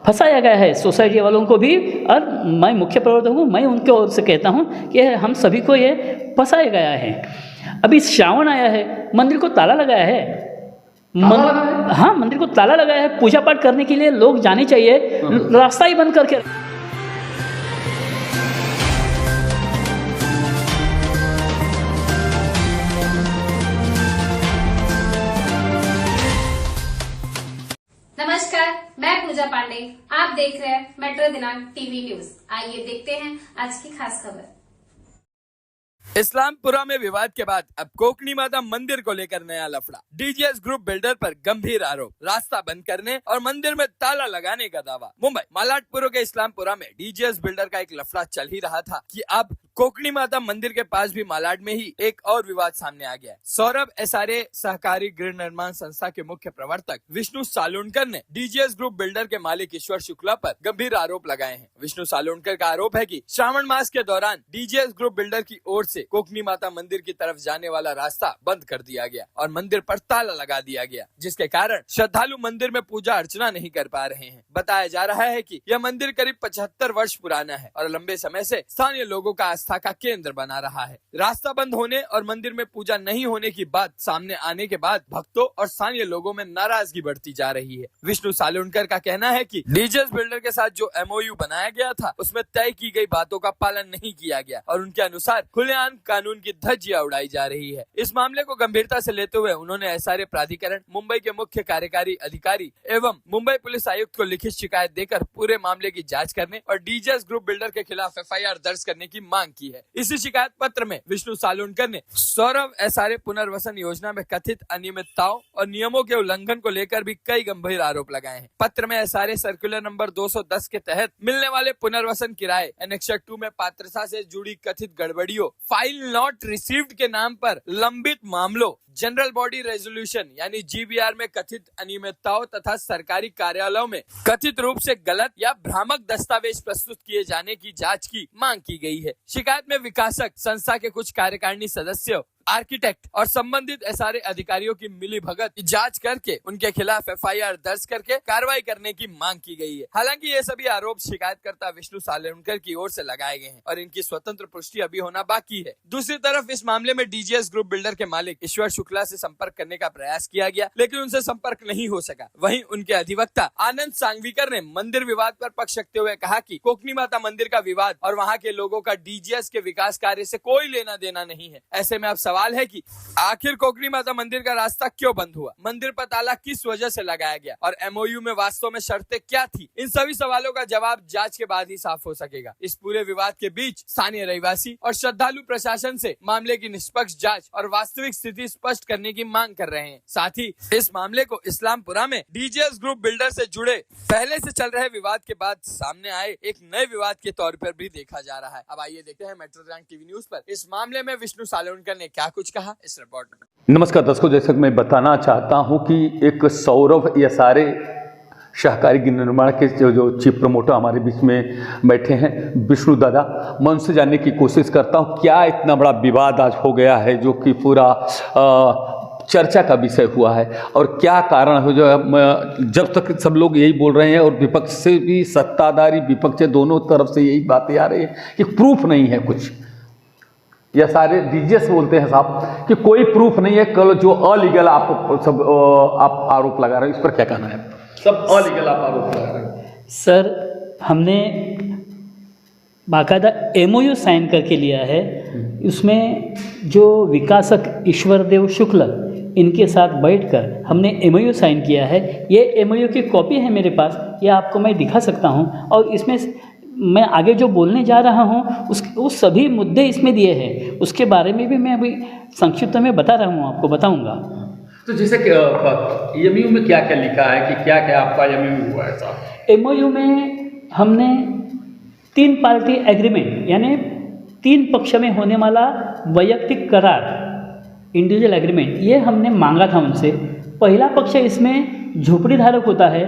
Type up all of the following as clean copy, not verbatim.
फंसाया गया है सोसाइटी वालों को भी, और मैं मुख्य प्रवर्तक हूँ, मैं उनके ओर से कहता हूँ कि हम सभी को ये फंसाया गया है। अभी श्रावण आया है, मंदिर को ताला लगाया है, हाँ मंदिर को ताला लगाया है। पूजा पाठ करने के लिए लोग जाने चाहिए, रास्ता ही बंद करके। नमस्कार, मैं पूजा पांडे। आप देख रहे हैं मेट्रो दिनांक टीवी न्यूज। आइए देखते हैं आज की खास खबर। इस्लामपुरा में विवाद के बाद अब कोकणी माता मंदिर को लेकर नया लफड़ा। डीजीएस ग्रुप बिल्डर पर गंभीर आरोप, रास्ता बंद करने और मंदिर में ताला लगाने का दावा। मुंबई मालाडपुरा के इस्लामपुरा में डीजीएस बिल्डर का एक लफड़ा चल ही रहा था कि अब कोकणी माता मंदिर के पास भी मालाड में ही एक और विवाद सामने आ गया है। सौरभ एसआरए सहकारी गृह निर्माण संस्था के मुख्य प्रवर्तक विष्णु सालोनकर ने डीजीएस ग्रुप बिल्डर के मालिक ईश्वर शुक्ला पर गंभीर आरोप लगाए हैं। विष्णु सालोनकर का आरोप है कि श्रावण मास के दौरान डीजीएस ग्रुप बिल्डर की ओर से कोकणी माता मंदिर की तरफ जाने वाला रास्ता बंद कर दिया गया और मंदिर पर ताला लगा दिया गया, जिसके कारण श्रद्धालु मंदिर में पूजा अर्चना नहीं कर पा रहे हैं। बताया जा रहा है कि यह मंदिर करीब 75 वर्ष पुराना है और लंबे समय से स्थानीय लोगों का आस्था का केंद्र बना रहा है। रास्ता बंद होने और मंदिर में पूजा नहीं होने की बात सामने आने के बाद भक्तों और स्थानीय लोगों में नाराजगी बढ़ती जा रही है। विष्णु सालोनकर का कहना है कि डीजीएस बिल्डर के साथ जो एमओयू बनाया गया था उसमें तय की गई बातों का पालन नहीं किया गया और उनके अनुसार खुलेआम कानून की धज्जियां उड़ाई जा रही है। इस मामले को गंभीरता से लेते हुए उन्होंने एसआरए प्राधिकरण, मुंबई के मुख्य कार्यकारी अधिकारी एवं मुंबई पुलिस आयुक्त को लिखित शिकायत देकर पूरे मामले की जांच करने और डीजीएस ग्रुप बिल्डर के खिलाफ एफआईआर दर्ज करने की मांग की है। इसी शिकायत पत्र में विष्णु सालोनकर ने सौरभ एसआरए पुनर्वसन योजना में कथित अनियमितताओं और नियमों के उल्लंघन को लेकर भी कई गंभीर आरोप लगाए हैं। पत्र में एसआरए सर्कुलर नंबर 210 के तहत मिलने वाले पुनर्वसन किराए, एनेक्सर 2 में पात्रता से जुड़ी कथित गड़बड़ियों, फाइल नॉट रिसीव्ड के नाम पर लंबित मामलों, जनरल बॉडी रेजोल्यूशन यानी जीबीआर में कथित अनियमितताओं तथा सरकारी कार्यालयों में कथित रूप से गलत या भ्रामक दस्तावेज प्रस्तुत किए जाने की जांच की मांग की गई है। शिकायत में विकासक संस्था के कुछ कार्यकारिणी सदस्यों, आर्किटेक्ट और संबंधित एसआरए अधिकारियों की मिली भगत जांच करके उनके खिलाफ एफआईआर दर्ज करके कार्रवाई करने की मांग की गई है। हालांकि ये सभी आरोप शिकायतकर्ता विष्णु सालोनकर की ओर से लगाए गए हैं और इनकी स्वतंत्र पुष्टि अभी होना बाकी है। दूसरी तरफ इस मामले में डीजीएस ग्रुप बिल्डर के मालिक ईश्वर शुक्ला से संपर्क करने का प्रयास किया गया, लेकिन उनसे संपर्क नहीं हो सका। वहीं उनके अधिवक्ता आनंद सांगवीकर ने मंदिर विवाद पर पक्ष रखते हुए कहा कि कोकणी माता मंदिर का विवाद और वहाँ के लोगों का डीजीएस के विकास कार्य से कोई लेना देना नहीं है। ऐसे में अब सवाल है कि आखिर कोकणी माता मंदिर का रास्ता क्यों बंद हुआ, मंदिर पर ताला किस वजह से लगाया गया और एमओयू में वास्तव में शर्तें क्या थी। इन सभी सवालों का जवाब जांच के बाद ही साफ हो सकेगा। इस पूरे विवाद के बीच स्थानीय रहवासी और श्रद्धालु प्रशासन से मामले की निष्पक्ष जांच और वास्तविक स्थिति स्पष्ट करने की मांग कर रहे हैं। साथ ही इस मामले को इस्लामपुरा में डीजीएस ग्रुप बिल्डर से जुड़े पहले से चल रहे विवाद के बाद सामने आए एक नए विवाद के तौर पर भी देखा जा रहा है। अब आइए देखते हैं मेट्रो दिनांक टीवी न्यूज पर इस मामले में विष्णु सालोनकर ने क्या कुछ कहा इस रिपोर्ट में। नमस्कार दर्शकों, जैसा कि मैं बताना चाहता हूं कि एक सौरभ एसआरए सहकारी गृह निर्माण के जो चीफ प्रमोटर हमारे बीच में बैठे हैं, विष्णु दादा, मैं उनसे जानने की कोशिश करता हूं क्या इतना बड़ा विवाद आज हो गया है जो कि पूरा चर्चा का विषय हुआ है और क्या कारण है। जो जब तक सब लोग यही बोल रहे हैं और विपक्ष से भी, सत्ताधारी विपक्ष से दोनों तरफ से यही बातें आ रही है कि प्रूफ नहीं है कुछ। यह सारे डीजीएस बोलते हैं साहब कि कोई प्रूफ नहीं है, कल जो अलीगल आप सब आप आरोप लगा रहे हैं, इस पर क्या कहना है? सब अलीगल आप आरोप लगा रहे हैं। सर, हमने बाकायदा एमओयू साइन करके लिया है। उसमें जो विकासक ईश्वरदेव शुक्ल, इनके साथ बैठकर हमने एमओयू साइन किया है। ये एमओयू की कॉपी है मेरे पास, ये आपको मैं दिखा सकता हूँ और इसमें मैं आगे जो बोलने जा रहा हूँ उस सभी मुद्दे इसमें दिए हैं। उसके बारे में भी मैं अभी संक्षिप्त में बता रहा हूँ, आपको बताऊँगा। तो जैसे कि एमओयू में क्या क्या लिखा है कि क्या क्या आपका एमओयू हुआ है साहब? एमओयू में हमने 3 पार्टी एग्रीमेंट यानी 3 पक्ष में होने वाला वैयक्तिक करार, इंडिविजुअल एग्रीमेंट, ये हमने मांगा था उनसे। पहला पक्ष इसमें झोपड़ी धारक होता है,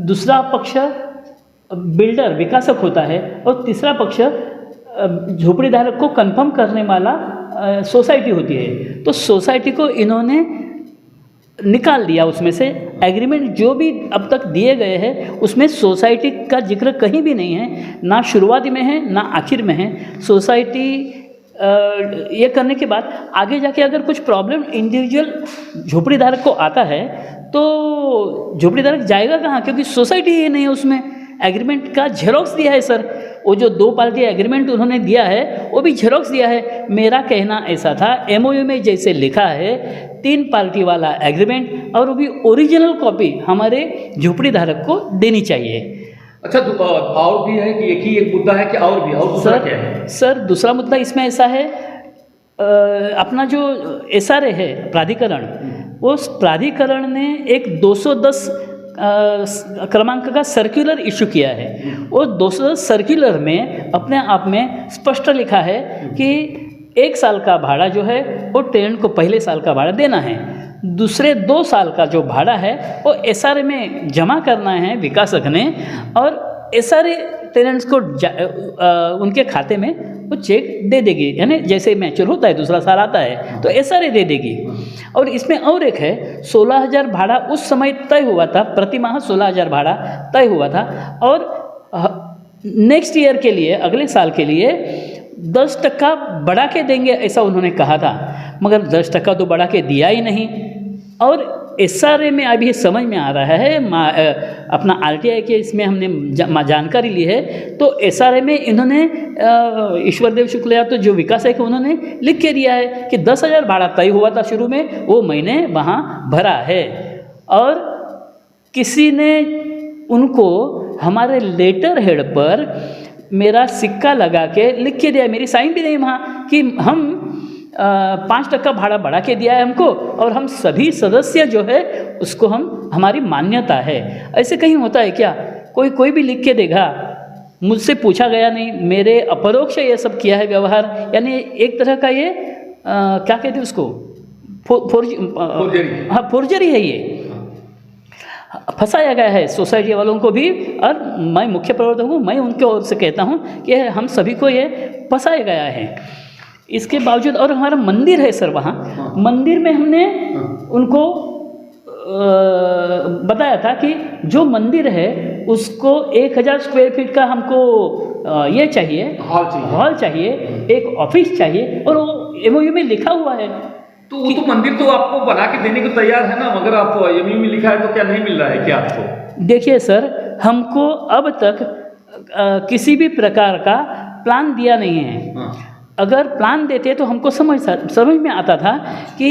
दूसरा पक्ष बिल्डर विकासक होता है और तीसरा पक्ष झोपड़ी धारक को कंफर्म करने वाला सोसाइटी होती है। तो सोसाइटी को इन्होंने निकाल दिया उसमें से। एग्रीमेंट जो भी अब तक दिए गए हैं उसमें सोसाइटी का जिक्र कहीं भी नहीं है, ना शुरुआती में है ना आखिर में है। सोसाइटी ये करने के बाद आगे जाके अगर कुछ प्रॉब्लम इंडिविजुअल झोपड़ी धारक को आता है तो झोपड़ी धारक जाएगा कहाँ, क्योंकि सोसाइटी ये नहीं है उसमें। एग्रीमेंट का झेरॉक्स दिया है सर, वो जो 2 पार्टी एग्रीमेंट उन्होंने दिया है वो भी झेरॉक्स दिया है। मेरा कहना ऐसा था एमओयू में जैसे लिखा है 3 पार्टी वाला एग्रीमेंट और वो भी ओरिजिनल कॉपी हमारे झोपड़ी धारक को देनी चाहिए। अच्छा, और भी है कि एक मुद्दा है कि और भी, और दूसरा क्या है? सर दूसरा मुद्दा इसमें ऐसा है, अपना जो SRA है प्राधिकरण, उस प्राधिकरण ने एक 210 क्रमांक का सर्कुलर इशू किया है। वो 210 सर्कुलर में अपने आप में स्पष्ट लिखा है कि 1 साल का भाड़ा जो है वो टेनेंट को पहले साल का भाड़ा देना है, दूसरे 2 साल का जो भाड़ा है वो SRA में जमा करना है विकासक ने, और SRA टेनेंट्स को उनके खाते में वो चेक दे देगी, यानी जैसे मैच्योर होता है दूसरा साल आता है तो SRA दे देगी। और इसमें और एक है 16,000 भाड़ा उस समय तय हुआ था, प्रति माह 16,000 भाड़ा तय हुआ था, और नेक्स्ट ईयर के लिए, अगले साल के लिए 10% बढ़ा के देंगे ऐसा उन्होंने कहा था, मगर 10% तो बढ़ा के दिया ही नहीं। और SRA में अभी समझ में आ रहा है, अपना RTI के इसमें हमने जानकारी ली है तो SRA में इन्होंने ईश्वरदेव शुक्ला तो जो विकास है कि उन्होंने लिख के दिया है कि 10,000 भाड़ा तय हुआ था शुरू में, वो मैंने वहाँ भरा है। और किसी ने उनको हमारे लेटर हेड पर मेरा सिक्का लगा के लिख के दिया, मेरी साइन भी नहीं वहाँ, कि हम 5% भाड़ा बढ़ा के दिया है हमको और हम सभी सदस्य जो है उसको हमारी मान्यता है। ऐसे कहीं होता है क्या? कोई भी लिख के देगा, मुझसे पूछा गया नहीं, मेरे अपरोक्ष ये सब किया है व्यवहार, यानी एक तरह का ये क्या कहते हैं उसको, फोर्जरी है, ये फंसाया गया है सोसाइटी वालों को भी। और मैं मुख्य प्रवर्तक हूँ, मैं उनके ओर से कहता हूँ कि हम सभी को ये फंसाया गया है। इसके बावजूद, और हमारा मंदिर है सर, वहाँ मंदिर में हमने उनको बताया था कि जो मंदिर है उसको 1,000 स्क्वायर फीट का हमको ये चाहिए, हॉल चाहिए, एक ऑफिस चाहिए, और वो एमओयू में लिखा हुआ है। तो वो तो मंदिर तो आपको बना के देने को तैयार है ना, मगर आप एमओयू में लिखा है तो क्या नहीं मिल रहा है क्या आपको? देखिए सर, हमको अब तक किसी भी प्रकार का प्लान दिया नहीं है। अगर प्लान देते तो हमको समझ में आता था कि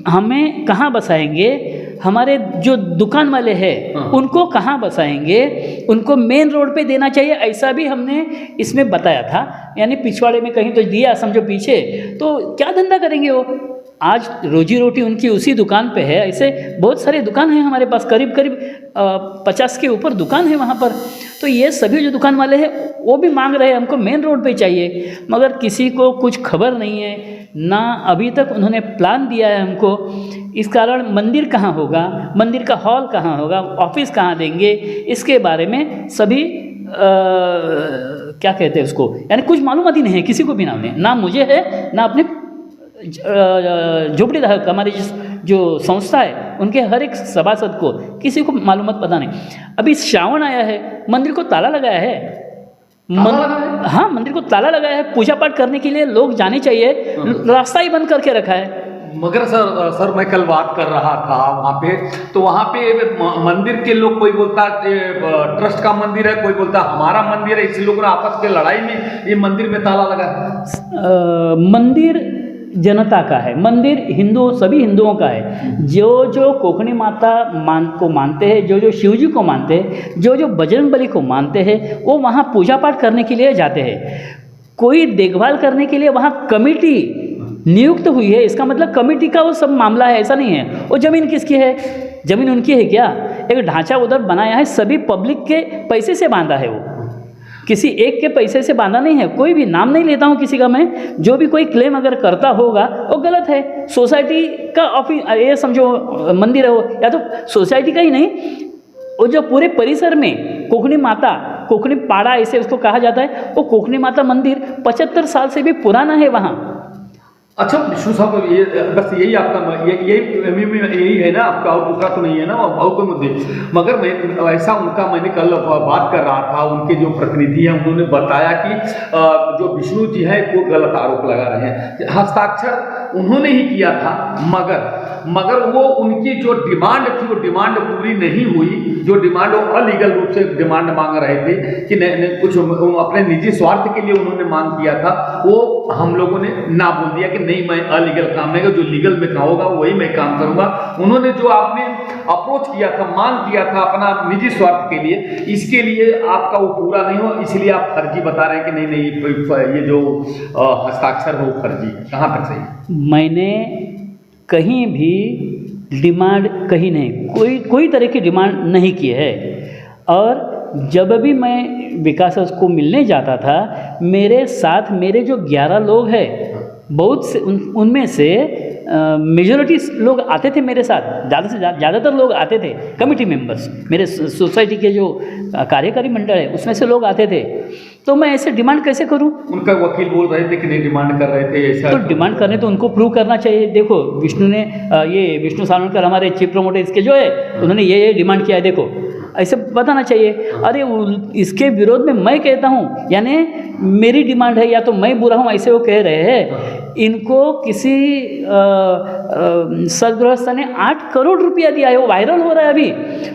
हमें कहाँ बसाएंगे, हमारे जो दुकान वाले हैं उनको कहाँ बसाएंगे, उनको मेन रोड पे देना चाहिए, ऐसा भी हमने इसमें बताया था। यानी पिछवाड़े में कहीं तो दिया समझो पीछे, तो क्या धंधा करेंगे वो? आज रोजी रोटी उनकी उसी दुकान पे है। ऐसे बहुत सारे दुकान हैं हमारे पास, करीब 50 के ऊपर दुकान है वहाँ पर। तो ये सभी जो दुकान वाले हैं वो भी मांग रहे हैं हमको मेन रोड पे चाहिए, मगर किसी को कुछ खबर नहीं है, ना अभी तक उन्होंने प्लान दिया है हमको। इस कारण मंदिर कहाँ होगा, मंदिर का हॉल कहाँ होगा, ऑफिस कहाँ देंगे, इसके बारे में सभी क्या कहते हैं उसको, यानी कुछ मालूम ही नहीं है किसी को भी, ना मुझे है ना अपने झोपड़ी धारक हमारी जो संस्था है उनके हर एक सभासद को, किसी को मालूमात पता नहीं। अभी श्रावण आया है, मंदिर को ताला लगाया है, हाँ मंदिर को ताला लगाया है, पूजा पाठ करने के लिए लोग जाने चाहिए, रास्ता ही बंद करके रखा है। मगर सर मैं कल बात कर रहा था वहाँ पे, तो वहाँ पे मंदिर के लोग, कोई बोलता ट्रस्ट का मंदिर है, कोई बोलता हमारा मंदिर है, इसी लोगों ने आपस के लड़ाई में ये मंदिर में ताला लगा। मंदिर जनता का है, मंदिर सभी हिंदुओं का है। जो कोकणी माता को मानते हैं, जो शिव जी को मानते हैं, जो बजरंग बली को मानते हैं, वो वहाँ पूजा पाठ करने के लिए जाते हैं। कोई देखभाल करने के लिए वहाँ कमेटी नियुक्त हुई है, इसका मतलब कमेटी का वो सब मामला है, ऐसा नहीं है। वो ज़मीन किसकी है? ज़मीन उनकी है क्या? एक ढांचा उधर बनाया है, सभी पब्लिक के पैसे से बांधा है, वो किसी एक के पैसे से बांधा नहीं है। कोई भी नाम नहीं लेता हूँ किसी का मैं, जो भी कोई क्लेम अगर करता होगा वो गलत है। सोसाइटी का ऑफिस, ये समझो मंदिर है वो, या तो सोसाइटी का ही नहीं, वो जो पूरे परिसर में कोकणी माता, कोकणी पाड़ा ऐसे उसको कहा जाता है, वो कोकणी माता मंदिर 75 साल से भी पुराना है वहाँ। अच्छा विष्णु साहब, ये बस यही आपका यही है ना आपका, और दूसरा तो नहीं है ना और कोई मुद्दे। मगर मैं ऐसा उनका मैंने कल बात कर रहा था, उनके जो प्रतिनिधि हैं उन्होंने बताया कि जो विष्णु जी हैं वो गलत आरोप लगा रहे हैं। हस्ताक्षर उन्होंने ही किया था, मगर वो उनकी जो डिमांड थी वो डिमांड पूरी नहीं हुई। जो डिमांड वो अलीगल रूप से डिमांड मांग रहे थे कि कुछ अपने निजी स्वार्थ के लिए उन्होंने मांग किया था, वो हम लोगों ने ना बोल दिया कि नहीं मैं अलीगल काम नहीं, जो लीगल में काम होगा वही मैं काम करूंगा। उन्होंने जो आपने अप्रोच किया था, मांग किया था अपना निजी स्वार्थ के लिए, इसके लिए आपका वो पूरा नहीं हो, इसलिए आप फर्जी बता रहे हैं कि नहीं ये जो हस्ताक्षर है वो फर्जी है। कहाँ तक सही? मैंने कहीं भी डिमांड कहीं नहीं, कोई तरह की डिमांड नहीं की है। और जब भी मैं विकास को मिलने जाता था, मेरे साथ मेरे जो 11 लोग हैं, बहुत से उनमें से मेजॉरिटी लोग आते थे मेरे साथ, ज़्यादातर लोग आते थे, कमिटी मेंबर्स, मेरे सोसाइटी के जो कार्यकारी मंडल है उसमें से लोग आते थे। तो मैं ऐसे डिमांड कैसे करूं? उनका वकील बोल रहे थे कि नहीं डिमांड कर रहे थे ऐसा। तो डिमांड करने तो उनको प्रूव करना चाहिए। देखो विष्णु ने ये विष्णु सालवनकर हमारे चीफ प्रोमोटर इसके जो है, उन्होंने ये डिमांड किया है, देखो ऐसे बताना चाहिए। अरे इसके विरोध में मैं कहता हूँ, यानी मेरी डिमांड है या तो मैं बुरा हूँ ऐसे वो कह रहे हैं। इनको किसी सदगृहस्थ ने 8 करोड़ रुपया दिया है, वो वायरल हो रहा है अभी।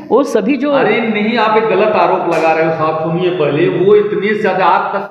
वो सभी जो अरे नहीं, आप एक गलत आरोप लगा रहे हो साहब, सुनिए पहले। वो इतने ज्यादा आज तक